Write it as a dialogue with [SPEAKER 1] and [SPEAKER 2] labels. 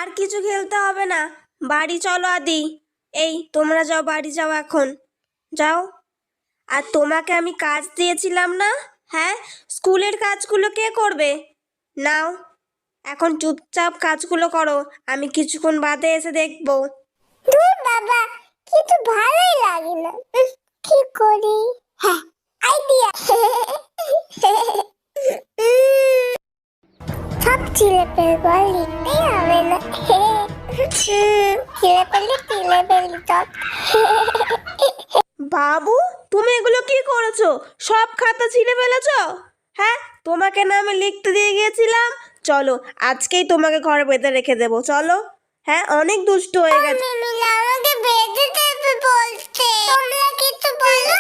[SPEAKER 1] আর কিছু খেলতে হবে না, বাড়ি চলো আদি। এই তোমরা যাও, বাড়ি যাও এখন, যাও। আর তোমাকে আমি কাজ দিয়েছিলাম না? হ্যাঁ, স্কুলের কাজগুলো কে করবে? নাও, এখন চুপচাপ কাজগুলো করো, আমি কিছুক্ষণ বাদে এসে দেখবো।
[SPEAKER 2] দূর বাবা, কিন্তু ভালোই লাগে না। কি করি? হ্যাঁ, আইডিয়া। সব ছিলে পেলে লিখতেই হবে না। ছিলে পেলে সব।
[SPEAKER 1] বাবু, তুমি এগুলো কি করেছো? সব খাতা ছিঁড়ে ফেলেছো? হ্যাঁ, তোমাকে না আমি লিখতে দিয়ে গিয়েছিলাম। চলো, আজকেই তোমাকে ঘরে বেঁধে রেখে দেবো, চলো। হ্যাঁ, অনেক দুষ্ট হয়ে গেছে।
[SPEAKER 2] মিমিলা আমাকে বেঁধে দেবে বলছে। তোমরা কিছু বলো।